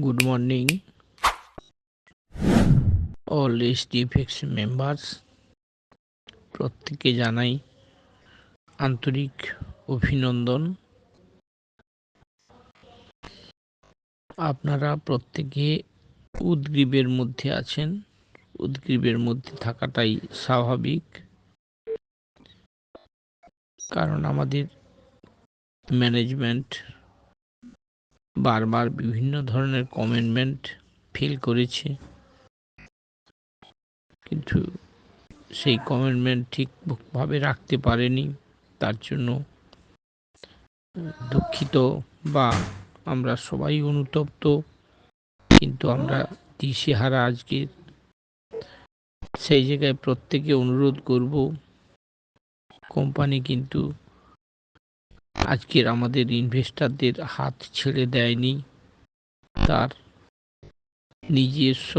Good morning, all SDFX members. প্রত্যেককে জানাই আন্তরিক অভিনন্দন। আপনারা প্রত্যেকে উদ্গ্রীবের মধ্যে আছেন। উদ্গ্রীবের মধ্যে থাকাটাই স্বাভাবিক, কারণ আমাদের ম্যানেজমেন্ট বারবার বিভিন্ন ধরনের কমিটমেন্ট ফিল করেছে, কিন্তু সেই কমিটমেন্ট ঠিকভাবে রাখতে পারেনি। তার জন্য দুঃখিত, বা আমরা সবাই অনুতপ্ত, কিন্তু আমরা দিশেহারা আজকে। সেই জায়গায় প্রত্যেকে অনুরোধ করব, কোম্পানি কিন্তু আজকের আমাদের ইনভেস্টরদের হাত ছেড়ে দেয়নি। তার নিজস্ব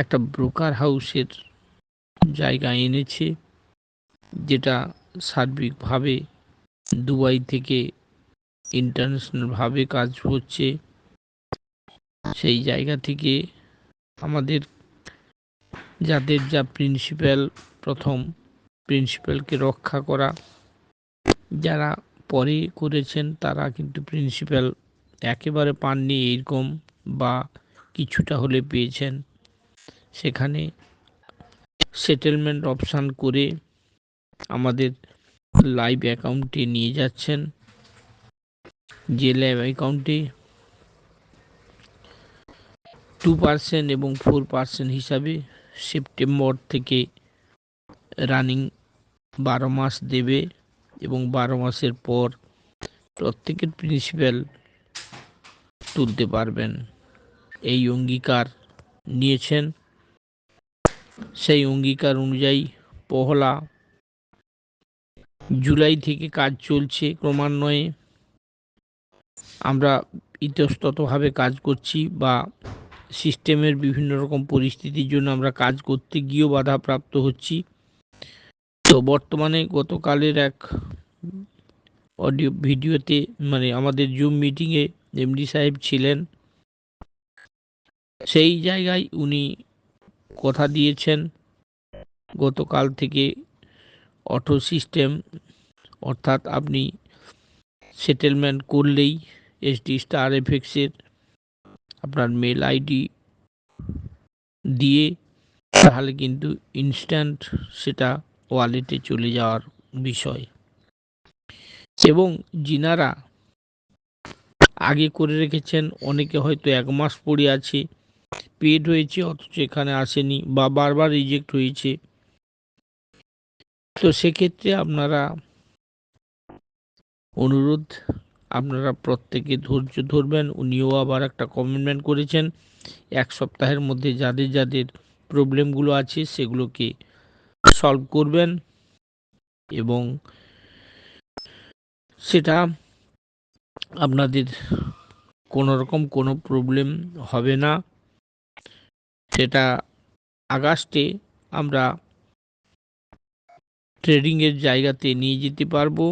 একটা ব্রোকার হাউসের জায়গা এনেছে, যেটা সার্বিকভাবে দুবাই থেকে ইন্টারন্যাশনালভাবে কাজ হচ্ছে। সেই জায়গা থেকে আমাদের যাদের যা প্রিন্সিপাল, প্রথম প্রিন্সিপালকে রক্ষা করা, যারা পরে করেছেন তারা কিন্তু প্রিন্সিপাল একেবারে পাননি এইরকম, বা কিছুটা হলে পেয়েছেন। সেখানে সেটেলমেন্ট অপশান করে আমাদের লাইভ অ্যাকাউন্টে নিয়ে যাচ্ছেন, যে লাইভ অ্যাকাউন্টে 2% এবং 4% হিসাবে সেপ্টেম্বর থেকে রানিং 12 মাস দেবে, এবং 12 মাসের পর প্রত্যেকের প্রিন্সিপাল তুলতে পারবেন। এই অঙ্গীকার নিয়েছেন। সেই অঙ্গীকার অনুযায়ী 1 জুলাই থেকে কাজ চলছে। ক্রমান্বয়ে আমরা ইতস্ততভাবে কাজ করছি, বা সিস্টেমের বিভিন্ন রকম পরিস্থিতির জন্য আমরা কাজ করতে গিয়েও বাধাপ্রাপ্ত হচ্ছি। তো বর্তমানে গতকালের এক অডিও ভিডিওতে, মানে আমাদের জুম মিটিংয়ে এমডি সাহেব ছিলেন। সেই জায়গায় উনি কথা দিয়েছেন, গতকাল থেকে অটো সিস্টেম, অর্থাৎ আপনি সেটেলমেন্ট করলেই এসডি স্টার এফএক্সের আপনার মেল আইডি দিয়ে, তাহলে কিন্তু ইনস্ট্যান্ট সেটা ওয়ালেটে চলে যাওয়ার বিষয়। এবং যিনারা আগে করে রেখেছেন, অনেকে হয়তো 1 মাস পড়ে আছে, পেড হয়েছে অথচ এখানে আসেনি, বা বারবার রিজেক্ট হয়েছে। তো সেক্ষেত্রে আপনারা অনুরোধ, আপনারা প্রত্যেকে ধৈর্য ধরবেন। উনিও আবার একটা কমিটমেন্ট করেছেন, 1 সপ্তাহের মধ্যে যাদের যাদের প্রবলেমগুলো আছে সেগুলোকে সলভ করবেন, এবং সেটা আপনাদের কোনো রকম কোনো প্রবলেম হবে না। সেটা আগস্টে আমরা ট্রেডিংয়ের জায়গাতে নিয়ে যেতে পারবো,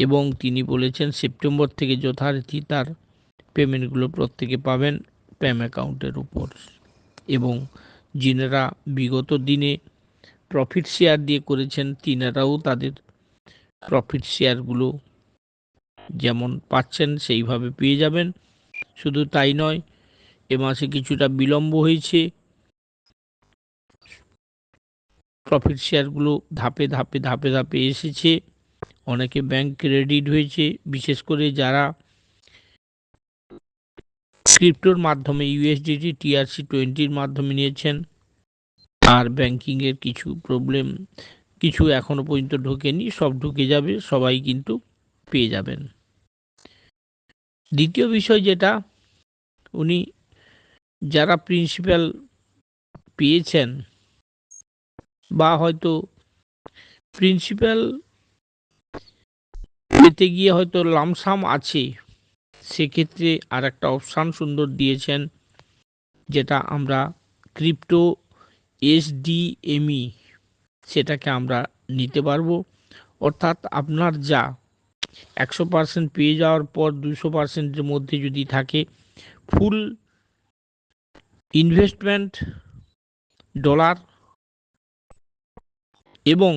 এবং তিনি বলেছেন সেপ্টেম্বর থেকে যথারীতি তার পেমেন্টগুলো প্রত্যেকে পাবেন প্যাম অ্যাকাউন্টের উপর। এবং যিনারা বিগত দিনে প্রফিট শেয়ার দিয়ে করেছেন, তিনারাও তাদের প্রফিট শেয়ারগুলো যেমন পাচ্ছেন সেইভাবে পেয়ে যাবেন। শুধু তাই নয়, এ মাসে কিছুটা বিলম্ব হয়েছে, প্রফিট শেয়ারগুলো ধাপে ধাপে ধাপে ধাপে এসেছে। অনেকে ব্যাংক ক্রেডিট হয়েছে, বিশেষ করে যারা ক্রিপ্টোর মাধ্যমে ইউএসডিটি TRC20 মাধ্যমে নিয়েছেন। আর ব্যাংকিংয়ের কিছু প্রবলেম, কিছু এখনো পর্যন্ত ঢোকেনি, সব ঢুকে যাবে, সবাই কিন্তু পেয়ে যাবেন। দ্বিতীয় বিষয় যেটা, উনি যারা প্রিন্সিপাল পেয়েছেন, বা হয়তো প্রিন্সিপাল পেতে গিয়ে হয়তো লামসাম আছে, সেক্ষেত্রে আর একটা অপশান সুন্দর দিয়েছেন, যেটা আমরা ক্রিপ্টো SDME সেটাকে আমরা নিতে পারবো। অর্থাৎ আপনার যা 100% পেয়ে যাওয়ার পর 200%-এর মধ্যে যদি থাকে, ফুল ইনভেস্টমেন্ট ডলার, এবং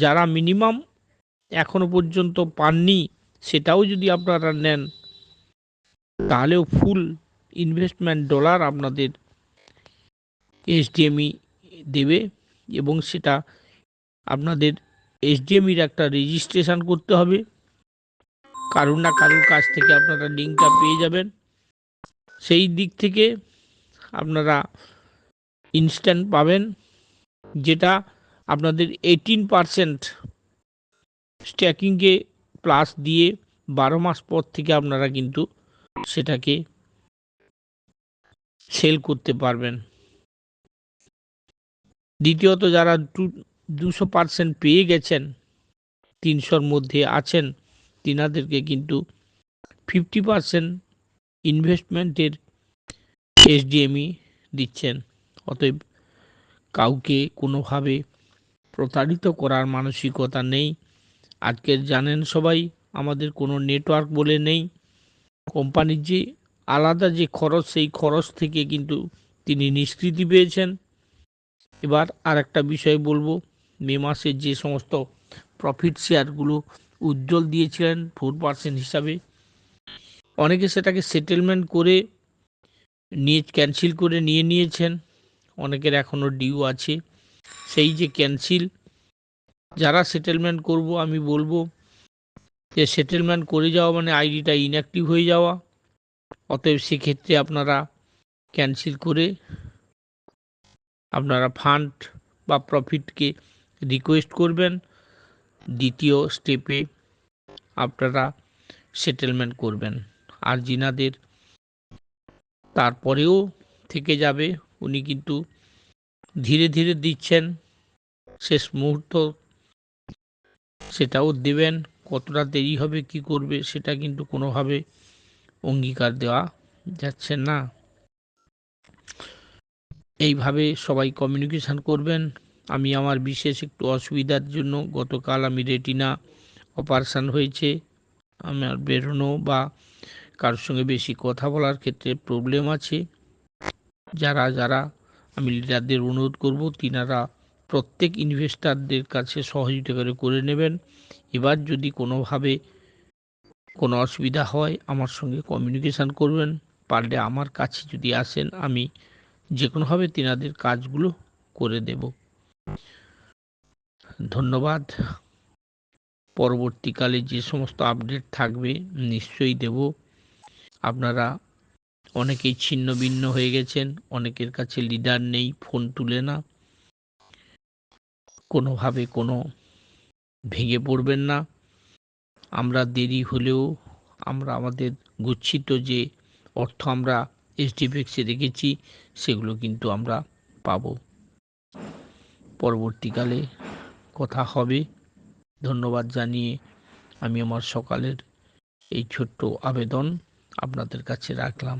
যারা মিনিমাম এখনো পর্যন্ত পাননি সেটাও যদি আপনারা নেন, তাহলেও ফুল ইনভেস্টমেন্ট ডলার আপনাদের এসডিএমই দেবে, এবং সেটা আপনাদের এসডিএমির একটা রেজিস্ট্রেশন করতে হবে। কারুর না কারুর কাছ থেকে আপনারা লিঙ্কটা পেয়ে যাবেন। সেই দিক থেকে আপনারা ইনস্ট্যান্ট পাবেন, যেটা আপনাদের 18% স্ট্যাকিংকে প্লাস দিয়ে 12 মাস পর থেকে আপনারা কিন্তু সেটাকে সেল করতে পারবেন। দ্বিতীয়ত, যারা 200% পেয়ে গেছেন, 300-র মধ্যে আছেন, তিনাদেরকে কিন্তু 50% ইনভেস্টমেন্টের এসডিএমই দিচ্ছেন। অতএব কাউকে কোনোভাবে প্রতারিত করার মানসিকতা নেই। আজকের জানেন সবাই, আমাদের কোনো নেটওয়ার্ক বলে নেই। কোম্পানির যে আলাদা যে খরচ, সেই খরচ থেকে কিন্তু তিনি নিষ্কৃতি পেয়েছেন। এবার আর একটা বিষয় বলবো, মে মাসের যে সমস্ত প্রফিট শেয়ারগুলো উজ্জ্বল দিয়েছিলেন 4% হিসাবে, অনেকে সেটাকে সেটেলমেন্ট করে ক্যান্সেল করে নিয়েছেন, অনেকের এখনও ডিউ আছে। সেই যে ক্যান্সেল, যারা সেটেলমেন্ট করব, আমি বলবো যে সেটেলমেন্ট করে যাওয়া মানে আইডিটা ইনঅ্যাক্টিভ হয়ে যাওয়া। অতএব সেক্ষেত্রে আপনারা ক্যান্সেল করে আপনারা ফান্ড বা প্রফিটকে রিকোয়েস্ট করবেন। দ্বিতীয় স্টেপে আপনারা সেটেলমেন্ট করবেন। আর যিনাদের তারপরেও থেকে যাবে, উনি কিন্তু ধীরে ধীরে দিচ্ছেন, শেষ মুহূর্ত সেটাও দেবেন। কতটা দেরি হবে, কি করবে, সেটা কিন্তু কোনোভাবে অঙ্গীকার দেওয়া যাচ্ছে না। এইভাবে সবাই কমিউনিকেশান করবেন। আমি আমার বিশেষ একটু অসুবিধার জন্য, গতকাল আমি রেটিনা অপারেশান হয়েছে, আমার বেরোনো বা কারোর সঙ্গে বেশি কথা বলার ক্ষেত্রে প্রবলেম আছে। যারা যারা আমি লিডারদের অনুরোধ করব, তিনারা প্রত্যেক ইনভেস্টারদের কাছে সহযোগিতা করে নেবেন। এবার যদি কোনোভাবে কোনো অসুবিধা হয়, আমার সঙ্গে কমিউনিকেশান করবেন। পারলে আমার কাছে যদি আসেন, আমি যে কোনোভাবে তিনাদের কাজগুলো করে দেব। ধন্যবাদ। পরবর্তীকালে যে সমস্ত আপডেট থাকবে নিশ্চয়ই দেব। আপনারা অনেকেই ছিন্ন ভিন্ন হয়ে গেছেন, অনেকের কাছে লিডার নেই, ফোন তুলে না। কোনোভাবে কোনো ভেঙে পড়বেন না। আমরা দেরি হলেও আমরা আমাদের গচ্ছিত যে অর্থ আমরা এইচডিএফসি রেখেছি, সেগুলো কিন্তু আমরা পাব। পরবর্তীকালে কথা হবে। ধন্যবাদ জানিয়ে আমি আমার সকালের এই ছোট্ট আবেদন আপনাদের কাছে রাখলাম।